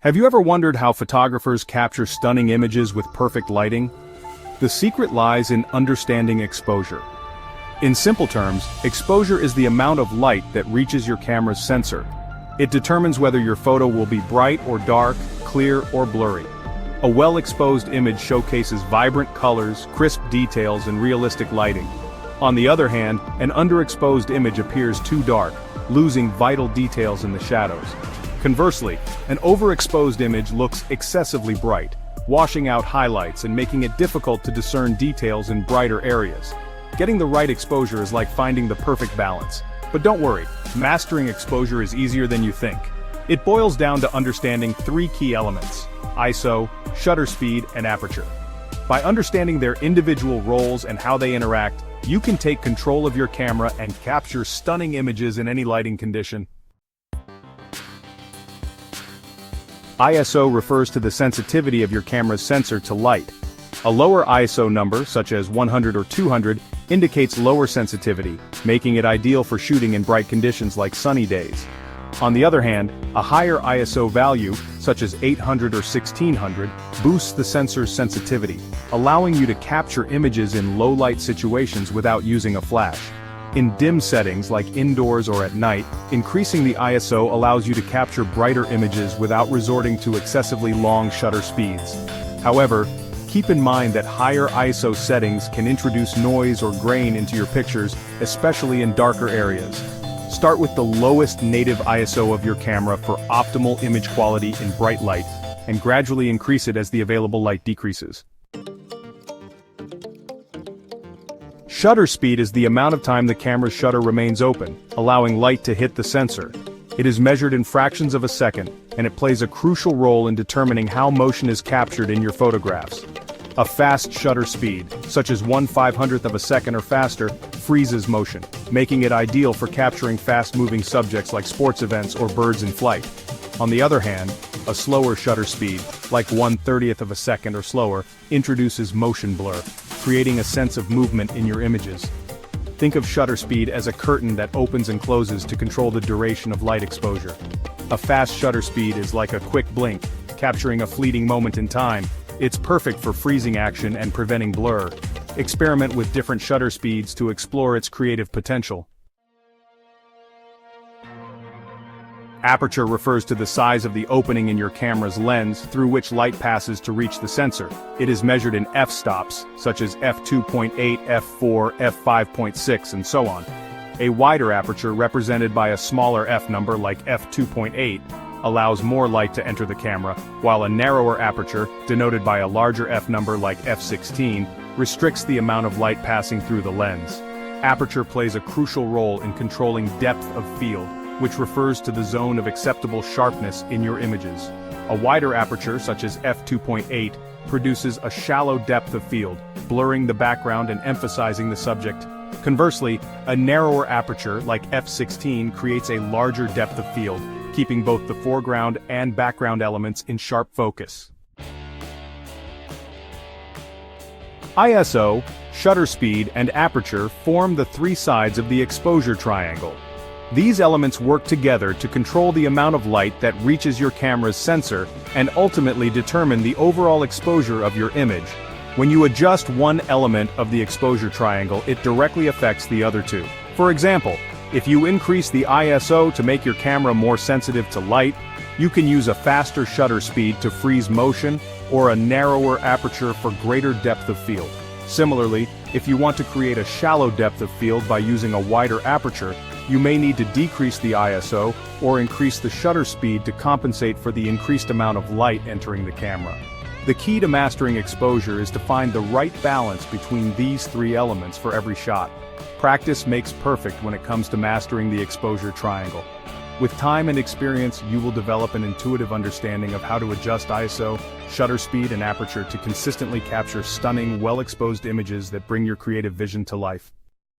Have you ever wondered how photographers capture stunning images with perfect lighting? The secret lies in understanding exposure. In simple terms, exposure is the amount of light that reaches your camera's sensor. It determines whether your photo will be bright or dark, clear or blurry. A well-exposed image showcases vibrant colors, crisp details, and realistic lighting. On the other hand, an underexposed image appears too dark, losing vital details in the shadows. Conversely, an overexposed image looks excessively bright, washing out highlights and making it difficult to discern details in brighter areas. Getting the right exposure is like finding the perfect balance. But don't worry, mastering exposure is easier than you think. It boils down to understanding three key elements: ISO, shutter speed, and aperture. By understanding their individual roles and how they interact, you can take control of your camera and capture stunning images in any lighting condition. ISO refers to the sensitivity of your camera's sensor to light. A lower ISO number, such as 100 or 200, indicates lower sensitivity, making it ideal for shooting in bright conditions like sunny days. On the other hand, a higher ISO value, such as 800 or 1600, boosts the sensor's sensitivity, allowing you to capture images in low-light situations without using a flash. In dim settings like indoors or at night, increasing the ISO allows you to capture brighter images without resorting to excessively long shutter speeds. However, keep in mind that higher ISO settings can introduce noise or grain into your pictures, especially in darker areas. Start with the lowest native ISO of your camera for optimal image quality in bright light, and gradually increase it as the available light decreases. Shutter speed is the amount of time the camera's shutter remains open, allowing light to hit the sensor. It is measured in fractions of a second, and it plays a crucial role in determining how motion is captured in your photographs. A fast shutter speed, such as 1/500th of a second or faster, freezes motion, making it ideal for capturing fast-moving subjects like sports events or birds in flight. On the other hand, a slower shutter speed, like 1/30th of a second or slower, introduces motion blur, creating a sense of movement in your images. Think of shutter speed as a curtain that opens and closes to control the duration of light exposure. A fast shutter speed is like a quick blink, capturing a fleeting moment in time. It's perfect for freezing action and preventing blur. Experiment with different shutter speeds to explore its creative potential. Aperture refers to the size of the opening in your camera's lens through which light passes to reach the sensor. It is measured in f-stops, such as f2.8, f4, f5.6, and so on. A wider aperture, represented by a smaller f number like f2.8, allows more light to enter the camera, while a narrower aperture, denoted by a larger f number like f16, restricts the amount of light passing through the lens. Aperture plays a crucial role in controlling depth of field, which refers to the zone of acceptable sharpness in your images. A wider aperture, such as f2.8, produces a shallow depth of field, blurring the background and emphasizing the subject. Conversely, a narrower aperture, like f16, creates a larger depth of field, keeping both the foreground and background elements in sharp focus. ISO, shutter speed, and aperture form the three sides of the exposure triangle. These elements work together to control the amount of light that reaches your camera's sensor and ultimately determine the overall exposure of your image. When you adjust one element of the exposure triangle, it directly affects the other two. For example, if you increase the ISO to make your camera more sensitive to light, you can use a faster shutter speed to freeze motion, or a narrower aperture for greater depth of field. Similarly, if you want to create a shallow depth of field by using a wider aperture, you may need to decrease the ISO or increase the shutter speed to compensate for the increased amount of light entering the camera. The key to mastering exposure is to find the right balance between these three elements for every shot. Practice makes perfect when it comes to mastering the exposure triangle. With time and experience, you will develop an intuitive understanding of how to adjust ISO, shutter speed, and aperture to consistently capture stunning, well-exposed images that bring your creative vision to life.